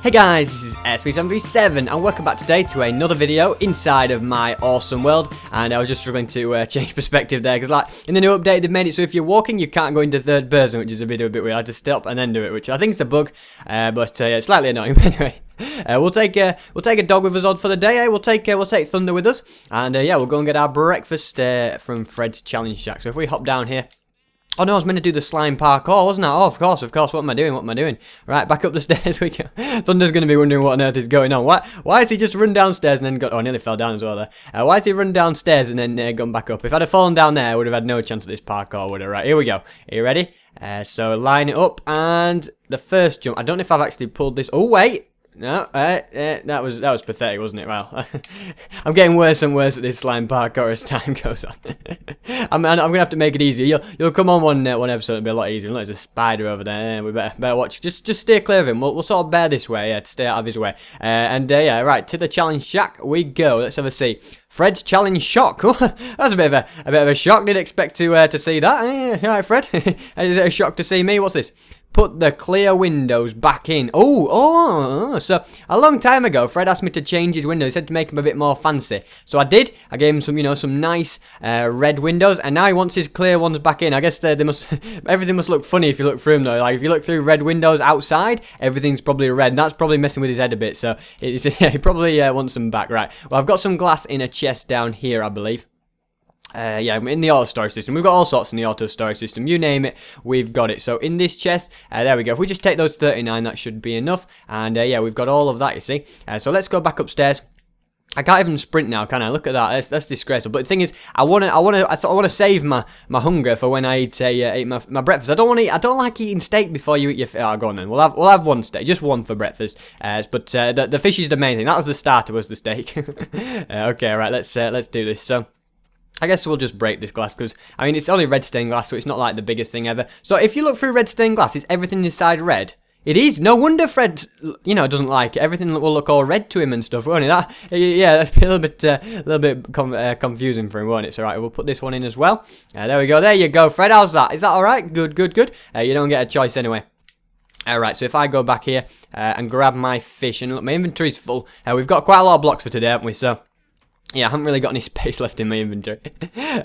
Hey guys, this is SP737 and welcome back today to another video inside of my awesome world. And I was just struggling to change perspective there because like in the new update they've made it so if you're walking you can't go into third person, which is a bit weird. I had to stop and then do it, which I think is a bug, but yeah, it's slightly annoying. But anyway, we'll take a dog with us on for the day. We'll take Thunder with us, and yeah, we'll go and get our breakfast from Fred's Challenge Shack. So if we hop down here. Oh no, I was meant to do the slime parkour, wasn't I? Oh, of course. What am I doing? Right, back up the stairs we go. Thunder's going to be wondering what on earth is going on. Why has he just run downstairs and then got... Oh, I nearly fell down as well there. Why has he run downstairs and then gone back up? If I'd have fallen down there, I would have had no chance at this parkour, would I? Right, here we go. Are you ready? So line it up, and the first jump. I don't know if I've actually pulled this... Oh, wait. No, that was pathetic, wasn't it? Well, I'm getting worse and worse at this slime parkour as time goes on. I'm gonna have to make it easier. You'll come on one episode, it'll be a lot easier. Look, there's a spider over there. We better watch. Just steer clear of him. We'll sort of bear this way, yeah, to stay out of his way. Yeah, right, to the challenge shack we go. Let's have a see. Fred's challenge shock. Oh, that was a bit of a shock. Didn't expect to see that. All right, Fred. Is it a shock to see me? What's this? Put the clear windows back in. Oh, so a long time ago, Fred asked me to change his windows. He said to make them a bit more fancy. So I did. I gave him some nice red windows, and now he wants his clear ones back in. I guess everything must look funny if you look through them though. Like if you look through red windows outside, everything's probably red. And that's probably messing with his head a bit. So he probably wants them back. Right. Well, I've got some glass in a chest down here, I believe. Yeah, in the auto storage system. We've got all sorts in the auto storage system. You name it, we've got it. So in this chest, there we go. If we just take those 39, that should be enough. And yeah, we've got all of that, you see. So let's go back upstairs. I can't even sprint now, can I? Look at that. That's disgraceful. But the thing is, I want to save my hunger for when I eat my breakfast. I don't like eating steak before you eat your. Oh, go on then. We'll have one steak, just one for breakfast. But the fish is the main thing. That was the starter, was the steak. Okay, right. Let's do this. So. I guess we'll just break this glass because, I mean, it's only red stained glass, so it's not like the biggest thing ever. So if you look through red stained glass, is everything inside red? It is. No wonder Fred, doesn't like it. Everything will look all red to him and stuff, won't it? Yeah, that's a little bit confusing for him, won't it? So, right, we'll put this one in as well. There we go. There you go, Fred. How's that? Is that all right? Good. You don't get a choice anyway. Alright, so if I go back here and grab my fish, and look, my inventory's full. We've got quite a lot of blocks for today, haven't we? So... yeah, I haven't really got any space left in my inventory.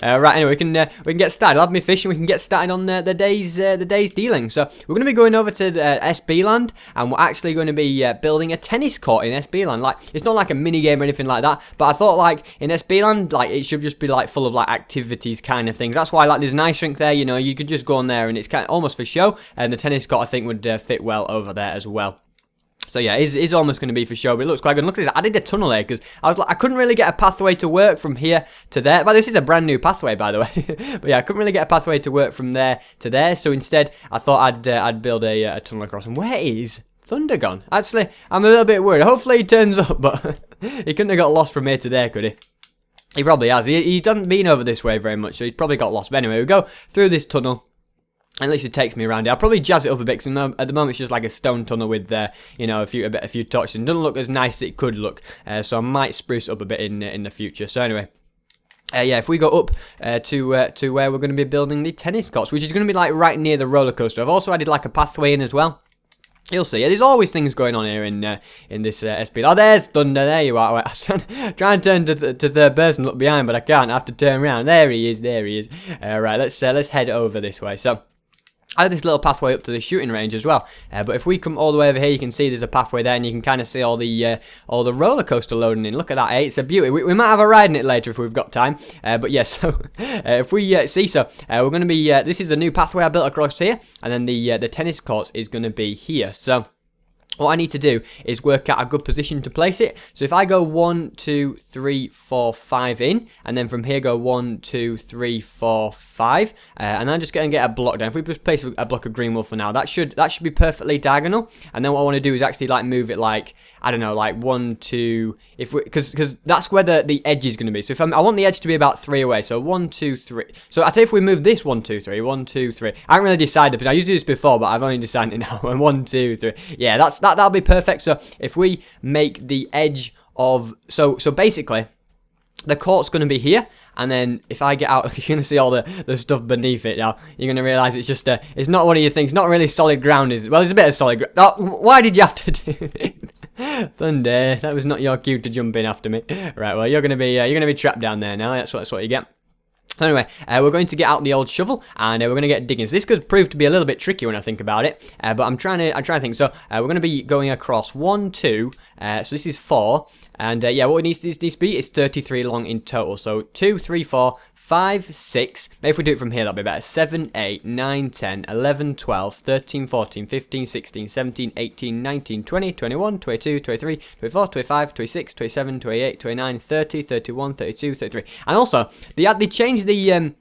Right, anyway, we can get started. I'll have my fish and we can get started on the day's dealing. So we're going to be going over to SB Land, and we're actually going to be building a tennis court in SB Land. Like, it's not like a mini game or anything like that, but I thought like in SB Land, like it should just be like full of like activities kind of things. That's why like there's an ice rink there. You could just go on there and it's kind of almost for show. And the tennis court I think would fit well over there as well. So yeah, it's almost going to be for show, but it looks quite good. And look at this, I did a tunnel there because I couldn't really get a pathway to work from here to there. But this is a brand new pathway, by the way. But yeah, I couldn't really get a pathway to work from there to there. So instead, I thought I'd build a tunnel across. And where is Thunder gone? Actually, I'm a little bit worried. Hopefully he turns up, but he couldn't have got lost from here to there, could he? He probably has. He hasn't been over this way very much, so he's probably got lost. But anyway, we go through this tunnel. At least it takes me around here. I'll probably jazz it up a bit because at the moment it's just like a stone tunnel with, a few torches. And it doesn't look as nice as it could look. So I might spruce it up a bit in the future. So anyway, yeah, if we go up to where we're going to be building the tennis courts, which is going to be like right near the roller coaster. I've also added like a pathway in as well. You'll see. Yeah, there's always things going on here in this SP. Oh, there's Thunder. There you are. I'm trying to turn to third person, look behind, but I can't. I have to turn around. There he is. Right, let's head over this way. So. I have this little pathway up to the shooting range as well, but if we come all the way over here, you can see there's a pathway there, and you can kind of see all the roller coaster loading in. Look at that, It's a beauty. We might have a ride in it later if we've got time, but yeah. So if we see, we're going to be. This is a new pathway I built across here, and then the tennis courts is going to be here. So. What I need to do is work out a good position to place it. So if I go 1, 2, 3, 4, 5 in, and then from here go 1, 2, 3, 4, 5, and I'm just going to get a block down. If we just place a block of green wool for now, that should be perfectly diagonal. And then what I want to do is actually like move it like, I don't know, like 1, 2, because that's where the edge is going to be. So if I want the edge to be about 3 away. So 1, 2, 3. So I tell you, if we move this 1, 2, 3, 1, 2, 3. I haven't really decided, but I used to do this before, but I've only decided it now. 1, 2, 3. Yeah, that'll be perfect. So if we make the edge of so basically the court's going to be here, and then if I get out, you're going to see all the stuff beneath it now. You're going to realise it's just it's not one of your things. Not really solid ground, is it? Well, it's a bit of solid ground. Oh, why did you have to do it? Thunder, that was not your cue to jump in after me. Right, well, you're gonna be trapped down there now. That's what you get. So anyway, we're going to get out the old shovel, and we're going to get digging. So this could prove to be a little bit tricky when I think about it, but I'm trying to think. So we're going to be going across 1, 2. So this is 4, and yeah, what it needs to be is 33 long in total. So 2, 3, 4, 5, 6. Maybe if we do it from here, that'll be better. 7, 8, 9, 10, 11, 12, 13, 14, 15, 16, 17, 18, 19, 20, 21, 22, 23, 24, 25, 26, 27, 28, 29, 30, 31, 32, 33. And also, they changed the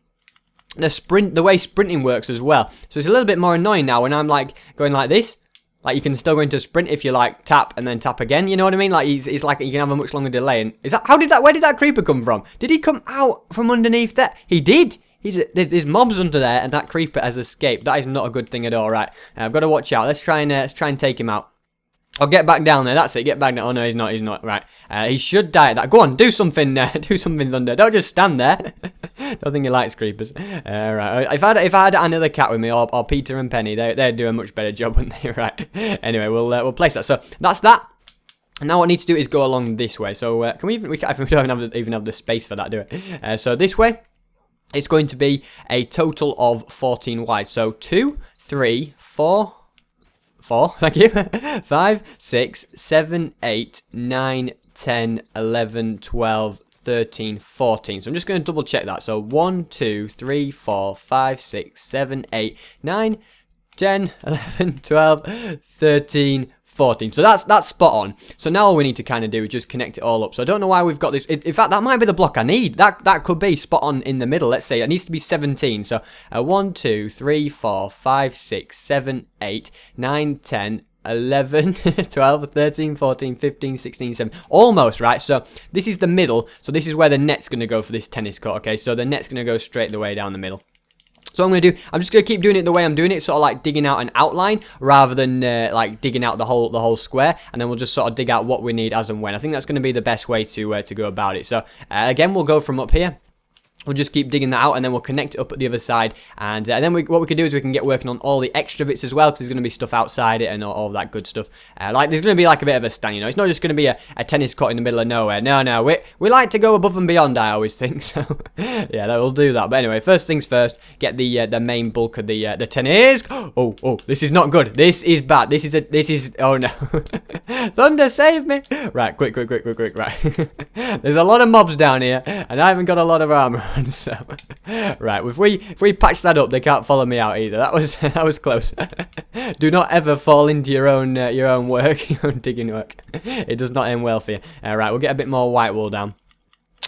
way sprinting works as well. So it's a little bit more annoying now when I'm like going like this. Like, you can still go into sprint if you like tap and then tap again, you know what I mean? Like, it's like you can have a much longer delay. And where did that creeper come from? Did he come out from underneath that? He did. There's mobs under there, and that creeper has escaped. That is not a good thing at all, right? I've got to watch out. Let's try and take him out. I'll get back down there. That's it. Get back down. Oh no, he's not. Right. He should die at that. Go on, do something. Do something, Thunder. Don't just stand there. Don't think he likes creepers. Right. If I had another cat with me, or Peter and Penny, they'd do a much better job, wouldn't they? Right. Anyway, we'll place that. So that's that. And now what I need to do is go along this way. So can we don't even have the space for that, do it? So this way, it's going to be a total of 14 wide. So 2, 3, 4. 4, thank you. 5, 6, 7, 8, 9, 10, 11, 12, 13, 14. So I'm just going to double check that. So 1, 2, 3, 4, 5, 6, 7, 8, 9, 10, 11, 12, 13, 14. So that's spot on. So now all we need to kind of do is just connect it all up. So I don't know why we've got this. In fact, that might be the block I need. That could be spot on in the middle. Let's say it needs to be 17. So 1, 2, 3, 4, 5, 6, 7, 8, 9, 10, 11, 12, 13, 14, 15, 16, 17. Almost, right? So this is the middle. So this is where the net's going to go for this tennis court, okay? So the net's going to go straight the way down the middle. So what I'm going to do, I'm just going to keep doing it the way I'm doing it, sort of like digging out an outline rather than like digging out the whole square, and then we'll just sort of dig out what we need as and when. I think that's going to be the best way to go about it. So again, we'll go from up here. We'll just keep digging that out, and then we'll connect it up at the other side. And then what we can do is we can get working on all the extra bits as well, because there's going to be stuff outside it and all that good stuff. Like, there's going to be like a bit of a stand, you know. It's not just going to be a tennis court in the middle of nowhere. No, we like to go above and beyond, I always think. So, yeah, we'll do that. But anyway, first things first, get the main bulk of the tennis. Oh, this is not good. This is bad. This is, oh no. Thunder, save me. Right, quick. Right. There's a lot of mobs down here, and I haven't got a lot of armor. So, right, if we patch that up, they can't follow me out either. That was close. Do not ever fall into your own work, your own digging work. It does not end well for you. Right, we'll get a bit more white wool down.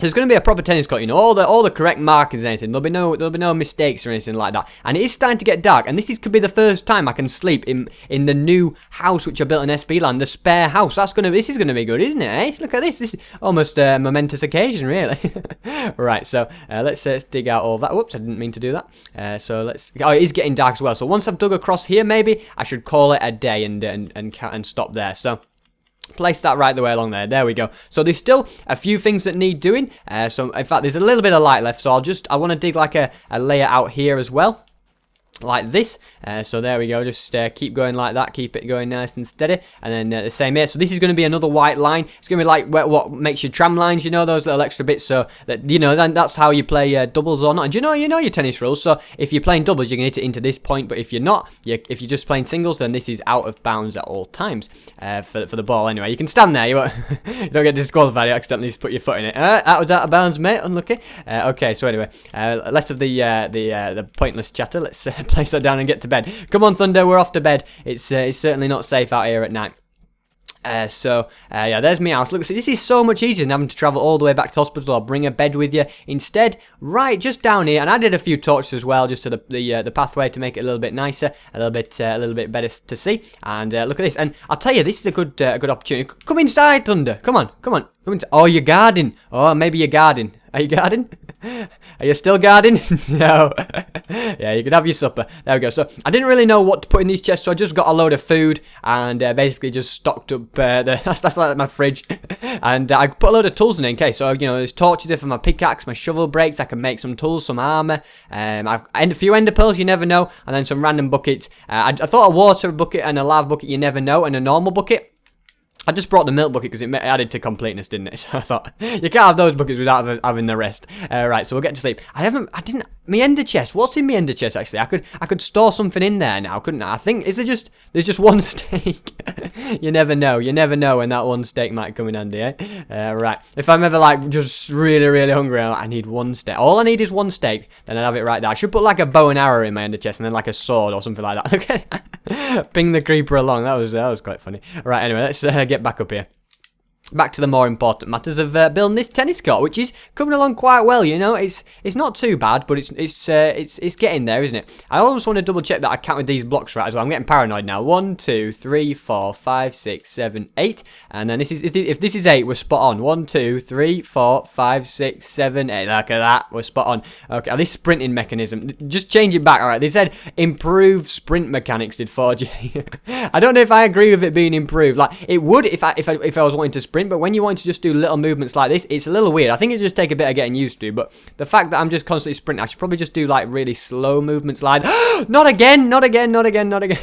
There's going to be a proper tennis court, you know, all the correct markings and anything. There'll be no mistakes or anything like that. And it is starting to get dark, and this could be the first time I can sleep in the new house which I built in SB Land, the spare house. This is gonna be good, isn't it? Eh? Look at this. This is almost a momentous occasion, really. Right, so let's dig out all that. Whoops, I didn't mean to do that. So let's. Oh, it is getting dark as well. So once I've dug across here, maybe I should call it a day and stop there. So. Place that right the way along there. There we go. So there's still a few things that need doing. So in fact, there's a little bit of light left. So I want to dig like a layer out here as well. Like this. So there we go. Just keep going like that. Keep it going nice and steady. And then the same here. So this is going to be another white line. It's going to be like what makes your tram lines, you know, those little extra bits. So that, you know, then that's how you play doubles or not. And you know your tennis rules. So if you're playing doubles, you can hit it into this point. But if you're not, if you're just playing singles, then this is out of bounds at all times for the ball. Anyway, you can stand there. You don't get disqualified. You accidentally just put your foot in it. That was out of bounds, mate. Unlucky. Okay. So anyway, less of the pointless chatter. Let's place that down and get to bed. Come on, Thunder, we're off to bed. It's certainly not safe out here at night. Yeah, there's my house. Look, see, this is so much easier than having to travel all the way back to hospital or bring a bed with you. Instead, right just down here, and I did a few torches as well, just to the pathway to make it a little bit nicer, a little bit better to see. And look at this. And I'll tell you, this is a good opportunity. Come inside, Thunder. Come on. Come inside. Oh, you're guarding. Oh, maybe you're guarding. Are you guarding? Are you still guarding? No. Yeah, you can have your supper. There we go. So I didn't really know what to put in these chests, so I just got a load of food and basically just stocked up. That's like my fridge, and I put a load of tools in case. So you know, there's torches there for my pickaxe, my shovel breaks. I can make some tools, some armor. I've a few ender pearls, you never know, and then some random buckets. I thought a water bucket and a lava bucket, you never know, and a normal bucket. I just brought the milk bucket because it added to completeness, didn't it? So I thought, you can't have those buckets without having the rest. Right, so we'll get to sleep. My ender chest. What's in my ender chest, actually? I could store something in there now, couldn't I? I think, there's just one steak. You never know. You never know when that one steak might come in handy, eh? Right, if I'm ever, like, just really, really hungry, I need one steak. All I need is one steak, then I'd have it right there. I should put, like, a bow and arrow in my ender chest and then, like, a sword or something like that. Okay? Ping the creeper along. That was quite funny. Right, anyway, let's get back up here. Back to the more important matters of building this tennis court, which is coming along quite well. You know, it's not too bad, but it's getting there, isn't it? I always want to double check that I counted these blocks right as well. I'm getting paranoid now. 1, 2, 3, 4, 5, 6, 7, 8, and then this is if this is 8, we're spot on. 1, 2, 3, 4, 5, 6, 7, 8. Look at that, we're spot on. Okay, this sprinting mechanism, just change it back. All right, they said improved sprint mechanics. Did 4G? I don't know if I agree with it being improved. Like it would if I was wanting to sprint. But when you want to just do little movements like this, it's a little weird. I think it just take a bit of getting used to. But the fact that I'm just constantly sprinting, I should probably just do like really slow movements like not again, not again, not again, not again.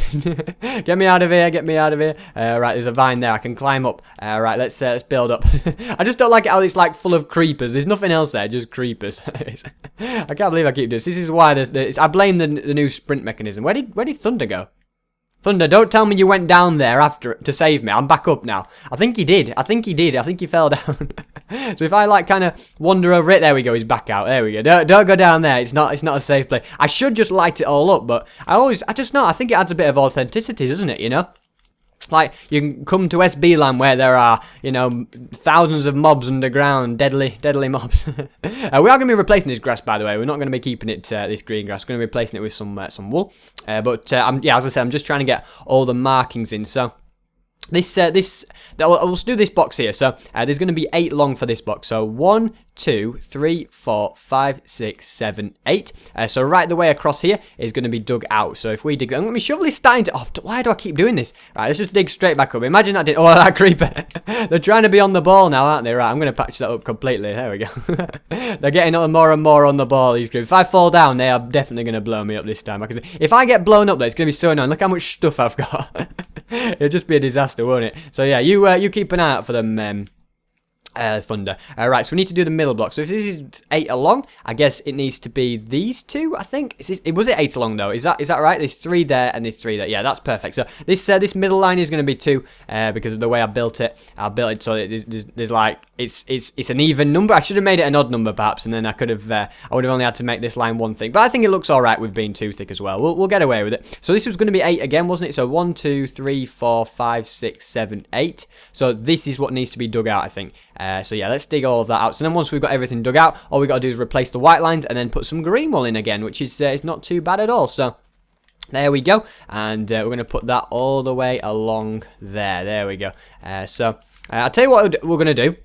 Get me out of here, get me out of here. Right, there's a vine there. I can climb up. Right, let's build up. I just don't like how it's like full of creepers. There's nothing else there, just creepers. I can't believe I keep doing this. This is why I blame the new sprint mechanism. Where did Thunder go? Thunder, don't tell me you went down there after to save me. I'm back up now. I think he did. I think he fell down. So if I like kind of wander over it, there we go. He's back out. There we go. Don't go down there. It's not a safe place. I should just light it all up, but I just know. I think it adds a bit of authenticity, doesn't it? You know. Like, you can come to SB land where there are, you know, thousands of mobs underground, deadly mobs. We are going to be replacing this grass, by the way. We're not going to be keeping it, this green grass. We're going to be replacing it with some wool. But as I said, I'm just trying to get all the markings in. So, we'll do this box here. So, there's going to be 8 long for this box. So, 1, 2, 3, 4, 5, 6, 7, 8. So right the way across here is going to be dug out. So if we dig, my shovel is starting to. Oh, why do I keep doing this? Right, let's just dig straight back up. Imagine that did. Oh, that creeper. They're trying to be on the ball now, aren't they? Right, I'm going to patch that up completely. There we go. They're getting more and more on the ball. These creepers. If I fall down, they are definitely going to blow me up this time. If I get blown up, though, it's going to be so annoying. Look how much stuff I've got. It'll just be a disaster, won't it? So yeah, you keep an eye out for them. Thunder. Right, so we need to do the middle block. So if this is 8 along, I guess it needs to be these 2, I think. Was it 8 along, though? Is that right? There's 3 there and there's 3 there. Yeah, that's perfect. So this middle line is going to be 2 because of the way I built it. I built it so there's like, it's an even number. I should have made it an odd number, perhaps, and then I would have only had to make this line 1 thing. But I think it looks all right with being 2 thick as well. We'll get away with it. So this was going to be 8 again, wasn't it? So 1, 2, 3, 4, 5, 6, 7, 8. So this is what needs to be dug out, I think. So yeah, let's dig all of that out. So then once we've got everything dug out, all we got to do is replace the white lines and then put some green wool in again, which is it's not too bad at all. So there we go, and we're going to put that all the way along there. There we go. So I'll tell you what we're going to do.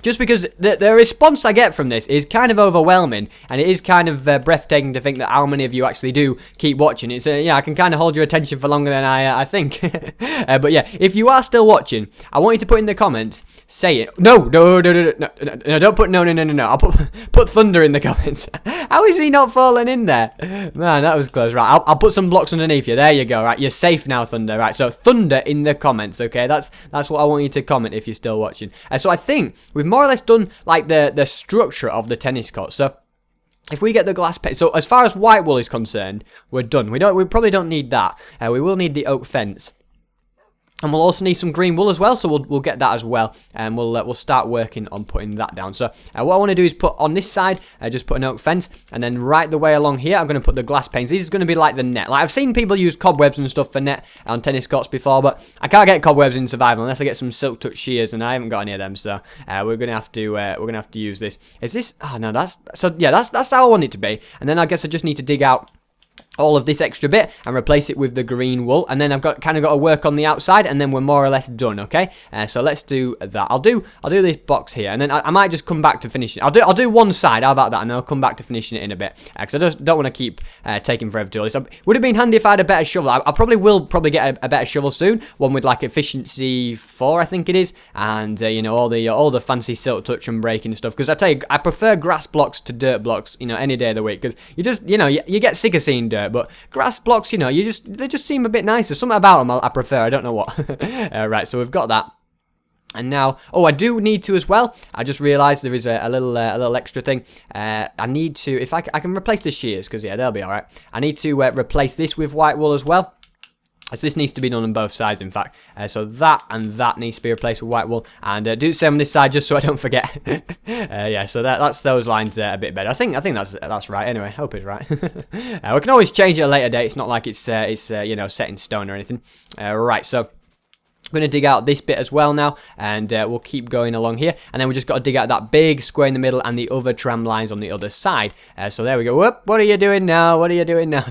Just because the response I get from this is kind of overwhelming, and it is kind of breathtaking to think that how many of you actually do keep watching. It's yeah, I can kind of hold your attention for longer than I think. But yeah, if you are still watching, I want you to put in the comments, say it. No, don't put no. I'll put Thunder in the comments. How is he not falling in there? Man, that was close. Right, I'll put some blocks underneath you. There you go. Right, you're safe now, Thunder. Right, so Thunder in the comments. Okay, that's what I want you to comment if you're still watching. So I think we've more or less done like the structure of the tennis court. So if we get the glass pane, so as far as white wool is concerned, we're done. We probably don't need that. We will need the oak fence. And we'll also need some green wool as well, so we'll get that as well, and we'll start working on putting that down. So what I want to do is put on this side, just put an oak fence, and then right the way along here, I'm going to put the glass panes. These are going to be like the net. Like I've seen people use cobwebs and stuff for net on tennis courts before, but I can't get cobwebs in survival unless I get some silk touch shears, and I haven't got any of them. So we're gonna have to use this. Is this? Oh no, that's how I want it to be. And then I guess I just need to dig out all of this extra bit and replace it with the green wool, and then I've got to work on the outside, and then we're more or less done. Okay, so let's do that. I'll do this box here, and then I might just come back to finish it. I'll do one side. How about that? And then I'll come back to finishing it in a bit, because I just don't want to keep taking forever to do this. Would have been handy if I had a better shovel. I will get a better shovel soon, one with like efficiency 4, I think it is, and you know, all the fancy silk touch and breaking stuff. Because I tell you, I prefer grass blocks to dirt blocks, you know, any day of the week, because you just, you know, you get sick of seeing dirt. But grass blocks, you know, they just seem a bit nicer. Something about them I prefer. I don't know what. Right, so we've got that. And now, oh, I do need to as well. I just realised there is a little extra thing. I need to, if I can replace the shears, because yeah, they'll be all right. I need to replace this with white wool as well. So this needs to be done on both sides, in fact. So that and that needs to be replaced with white wool. And do the same on this side, just so I don't forget. Yeah, so that's those lines a bit better. I think that's right. Anyway, hope it's right. We can always change it at a later date. It's not like it's you know, set in stone or anything. Right, so I'm going to dig out this bit as well now, and we'll keep going along here, and then we just got to dig out that big square in the middle and the other tram lines on the other side. So there we go. Whoop, what are you doing now? What are you doing now?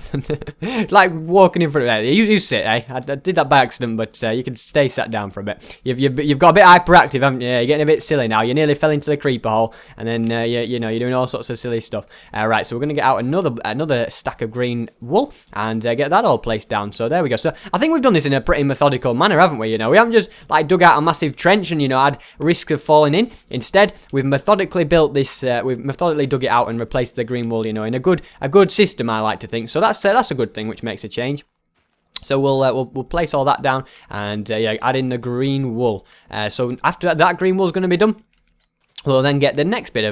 It's like walking in front of there. You sit, eh? I did that by accident, but you can stay sat down for a bit. You've got a bit hyperactive, haven't you? You're getting a bit silly now. You nearly fell into the creeper hole, and then you know, you're doing all sorts of silly stuff. Right, so we're going to get out another stack of green wool and get that all placed down. So there we go. So I think we've done this in a pretty methodical manner, haven't we? You know, we haven't just like dug out a massive trench and, you know, had risk of falling in. Instead, we've methodically built this. We've methodically dug it out and replaced the green wool, you know, in a good system, I like to think. So that's a good thing, which makes a change. So we'll place all that down and yeah, add in the green wool. So after that green wool is going to be done, we'll then get the next bit,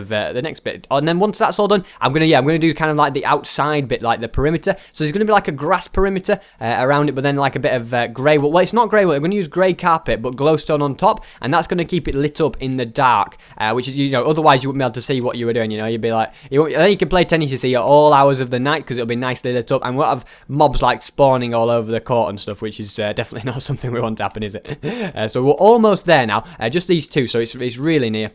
and then once that's all done, I'm gonna do kind of like the outside bit, like the perimeter. So there's gonna be like a grass perimeter around it, but then like a bit of grey wool. Well, it's not grey wool. I'm gonna use grey carpet, but glowstone on top, and that's gonna keep it lit up in the dark, which is, you know, otherwise you wouldn't be able to see what you were doing. You know, you'd be like, then you can play tennis, you see, at all hours of the night because it'll be nicely lit up, and we'll have mobs like spawning all over the court and stuff, which is definitely not something we want to happen, is it? So we're almost there now. Just these two, so it's really near.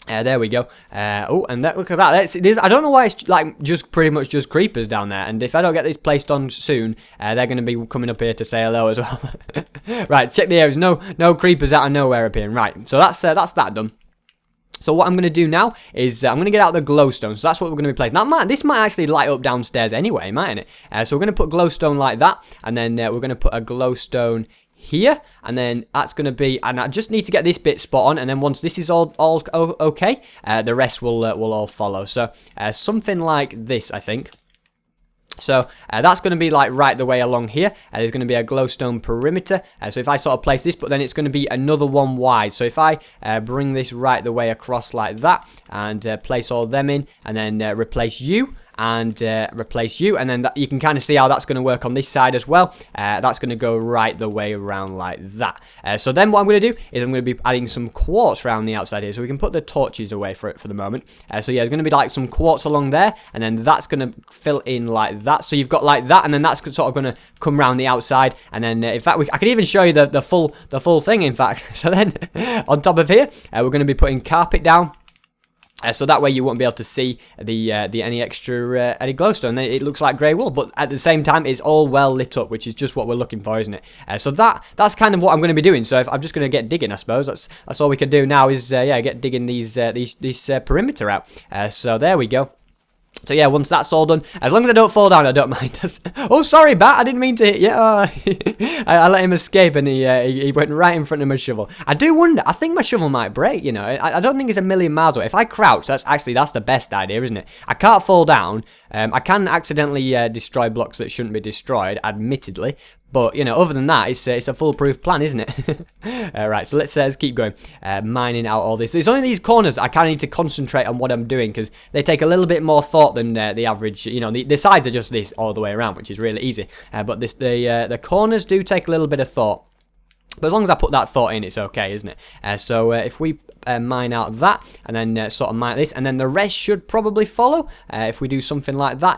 There we go. Oh, and look at that. I don't know why it's like pretty much just creepers down there. And if I don't get these placed on soon, they're going to be coming up here to say hello as well. Right, check the areas. No creepers out of nowhere appearing. Right, so that's that done. So what I'm going to do now is I'm going to get out the glowstone. So that's what we're going to be placing. Now, this might actually light up downstairs anyway, mightn't it? So we're going to put glowstone like that, and then we're going to put a glowstone here, and then that's going to be, and I just need to get this bit spot on, and then once this is all okay, the rest will all follow. So something like this, I think. So that's going to be like right the way along here. There's going to be a glowstone perimeter. So if I sort of place this, but then it's going to be another one wide. So if I bring this right the way across like that, and place all them in, and then replace you, and replace you, and then you can kind of see how that's going to work on this side as well. That's going to go right the way around like that. So then what I'm going to do is I'm going to be adding some quartz around the outside here, so we can put the torches away for the moment. So yeah, there's going to be like some quartz along there, and then that's going to fill in like that. So you've got like that, and then that's sort of going to come around the outside, and then in fact I can even show you the full thing, in fact. So then on top of here, we're going to be putting carpet down. So that way you won't be able to see the any extra any glowstone. Then it looks like grey wool, but at the same time it's all well lit up, which is just what we're looking for, isn't it? So that's kind of what I'm going to be doing. So if I'm just going to get digging, I suppose that's all we can do now is get digging these perimeter out. So there we go. So yeah, once that's all done, as long as I don't fall down, I don't mind. Oh, sorry, Bat, I didn't mean to hit you. Oh, I let him escape, and he went right in front of my shovel. I do wonder, I think my shovel might break, you know. I don't think it's a million miles away. If I crouch, that's the best idea, isn't it? I can't fall down. I can accidentally destroy blocks that shouldn't be destroyed, admittedly. But, you know, other than that, it's a foolproof plan, isn't it? Right, so let's keep going. Mining out all this. So it's only these corners I kind of need to concentrate on what I'm doing, because they take a little bit more thought than the average. You know, the sides are just this all the way around, which is really easy. But the corners do take a little bit of thought. But as long as I put that thought in, it's okay, isn't it? So if we mine out that, and then sort of mine this, and then the rest should probably follow. If we do something like that,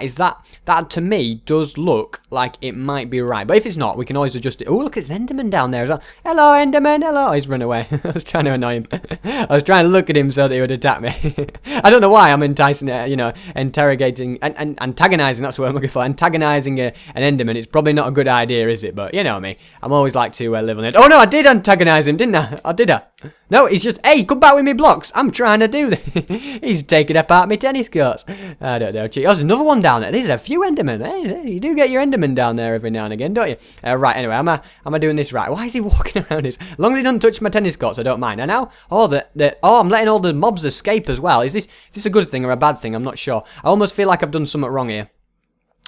that to me does look like it might be right. But if it's not, we can always adjust it. Oh, look, it's Enderman down there as well. Hello, Enderman, hello. He's run away. I was trying to annoy him. I was trying to look at him so that he would attack me. I don't know why I'm enticing, you know, interrogating, and antagonizing, that's what I'm looking for. Antagonizing an Enderman. It's probably not a good idea, is it? But you know me. I'm always like to live on it. Oh no, I did antagonize him, didn't I? Or did I? No, he's just, hey, come back with me blocks. I'm trying to do this. He's taking apart my tennis courts. I don't know. Oh, there's another one down there. There's a few Endermen. Hey, you do get your Enderman down there every now and again, don't you? Right, anyway, am I doing this right? Why is he walking around this? As long as he doesn't touch my tennis courts, I don't mind. And now, I'm letting all the mobs escape as well. Is this a good thing or a bad thing? I'm not sure. I almost feel like I've done something wrong here.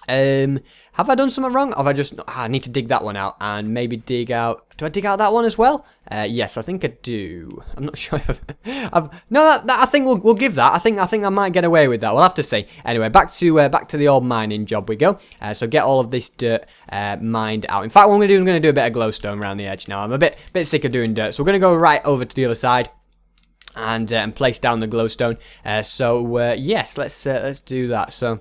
Have I done something wrong? Or have I just... I need to dig that one out and maybe dig out... Do I dig out that one as well? Yes, I think I do. I'm not sure if I've... No, I think we'll give that. I think I might get away with that. We'll have to see. Anyway, back to the old mining job we go. So get all of this dirt mined out. In fact, what I'm going to do a bit of glowstone around the edge now. I'm a bit sick of doing dirt. So we're going to go right over to the other side. And place down the glowstone. Yes, let's do that. So...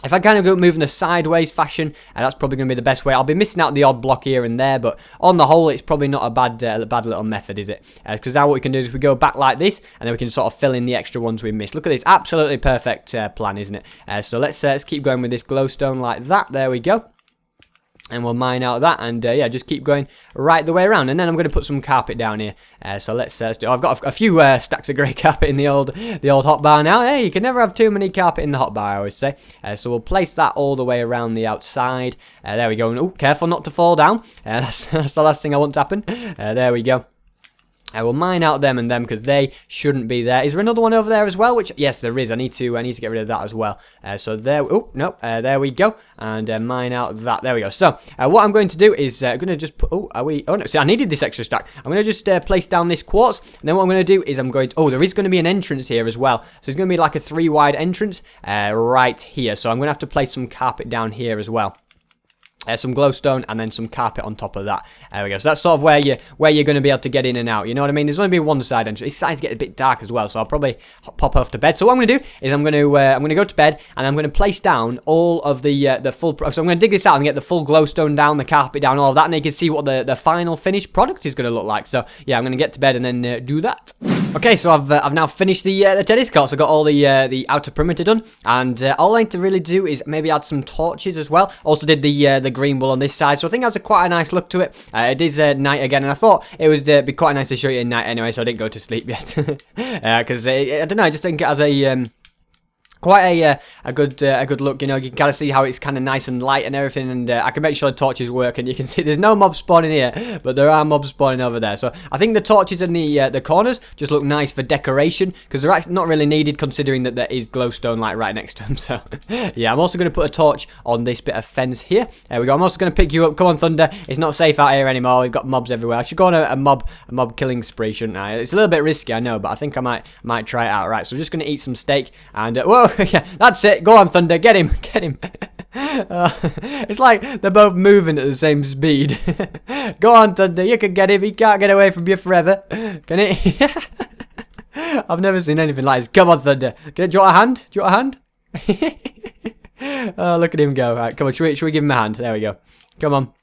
if I kind of go moving a sideways fashion, that's probably going to be the best way. I'll be missing out the odd block here and there, but on the whole, it's probably not a bad little method, is it? Because now what we can do is we go back like this, and then we can sort of fill in the extra ones we missed. Look at this, absolutely perfect plan, isn't it? So let's keep going with this glowstone like that. There we go. And we'll mine out that, and yeah, just keep going right the way around. And then I'm going to put some carpet down here. So let's do. I've got a few stacks of grey carpet in the old hotbar now. Hey, you can never have too many carpet in the hotbar, I always say. So we'll place that all the way around the outside. There we go. And, oh, careful not to fall down. That's the last thing I want to happen. There we go. I will mine out them and them because they shouldn't be there. Is there another one over there as well? Which, yes, there is. I need to get rid of that as well. So there. Oh no, there we go. And mine out that. There we go. So what I'm going to do is going to just put. Oh, are we? Oh no. See, I needed this extra stack. I'm going to just place down this quartz. And then what I'm going to do is I'm going to. Oh, there is going to be an entrance here as well. So it's going to be like a 3-wide entrance right here. So I'm going to have to place some carpet down here as well. Some glowstone and then some carpet on top of that. There we go. So that's sort of where you're going to be able to get in and out. You know what I mean? There's only be one side entrance. It's starting to get a bit dark as well, so I'll probably pop off to bed. So what I'm going to do is I'm going to go to bed and I'm going to place down all of the full. So I'm going to dig this out and get the full glowstone down, the carpet down, all of that, and then you can see what the final finished product is going to look like. So yeah, I'm going to get to bed and then do that. Okay, so I've now finished the tennis courts. I've got all the outer perimeter done, and all I need to really do is maybe add some torches as well. Also did the green wool on this side, so I think that's quite a nice look to it. It is night again, and I thought it would be quite nice to show you at night anyway, so I didn't go to sleep yet. Because I don't know, I just think it has a quite a good look. You know, you can kind of see how it's kind of nice and light and everything, and I can make sure the torches work, and you can see there's no mobs spawning here, but there are mobs spawning over there. So I think the torches in the corners just look nice for decoration, because they're actually not really needed considering that there is glowstone like right next to them. So yeah, I'm also going to put a torch on this bit of fence here. There we go. I'm also going to pick you up. Come on, Thunder. It's not safe out here anymore. We've got mobs everywhere. I should go on a mob killing spree, shouldn't I? It's a little bit risky, I know, but I think I might try it out. Right, so I'm just going to eat some steak, and whoa. Yeah, that's it. Go on, Thunder. Get him. Get him. It's like they're both moving at the same speed. Go on, Thunder. You can get him. He can't get away from you forever. Can he? I've never seen anything like this. Come on, Thunder. Do you want a hand? Do you want a hand? Oh, look at him go. All right, come on. Should we give him a hand? There we go. Come on.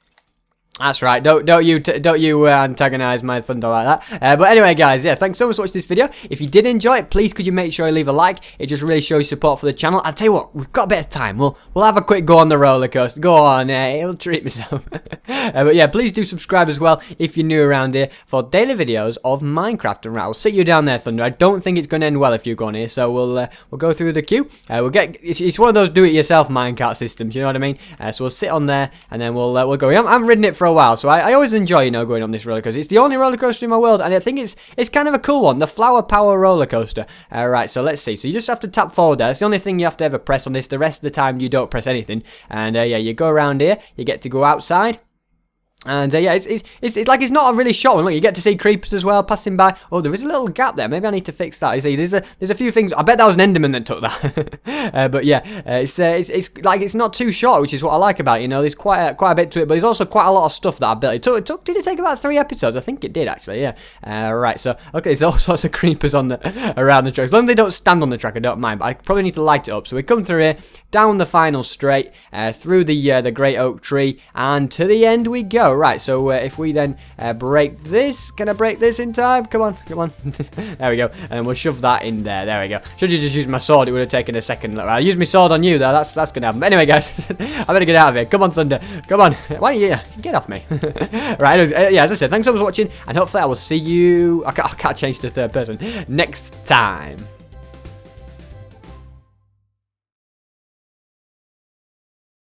That's right. Don't you antagonize my Thunder like that. But anyway, guys, yeah, thanks so much for watching this video. If you did enjoy it, please could you make sure you leave a like. It just really shows support for the channel. I'll tell you what, we've got a bit of time. We'll have a quick go on the roller coaster. Go on, it'll treat myself. But yeah, please do subscribe as well if you're new around here for daily videos of Minecraft. And right, I'll see you down there, Thunder. I don't think it's going to end well if you go on here, so we'll go through the queue. It's one of those do-it-yourself minecart systems. You know what I mean? So we'll sit on there and then we'll go. I'm ridden it for a while, so I always enjoy, you know, going on this roller coaster. It's the only roller coaster in my world, and I think it's kind of a cool one, the Flower Power roller coaster. Right, so let's see. So you just have to tap forward there. It's the only thing you have to ever press on this. The rest of the time you don't press anything. And yeah, you go around here. You get to go outside. And yeah, it's like it's not a really short one. Look, you get to see creepers as well passing by. Oh, there is a little gap there. Maybe I need to fix that. You see, there's a few things. I bet that was an Enderman that took that. But yeah, it's like it's not too short, which is what I like about it. You know, there's quite a bit to it, but there's also quite a lot of stuff that I built. Did it take about 3 episodes? I think it did actually. Yeah. Right. So okay, there's all sorts of creepers on around the track. As long as they don't stand on the track, I don't mind. But I probably need to light it up. So we come through here, down the final straight, through the great oak tree, and to the end we go. Right. So if we then break this, can I break this in time? Come on. There we go. And we'll shove that in there. There we go. Should you just use my sword? It would have taken a second. I'll use my sword on you, though. That's gonna happen. But anyway, guys, I better get out of here. Come on, Thunder. Come on. Why don't you get off me? Right. Yeah, as I said, thanks so much for watching, and hopefully I will see you. I can't change to third person next time.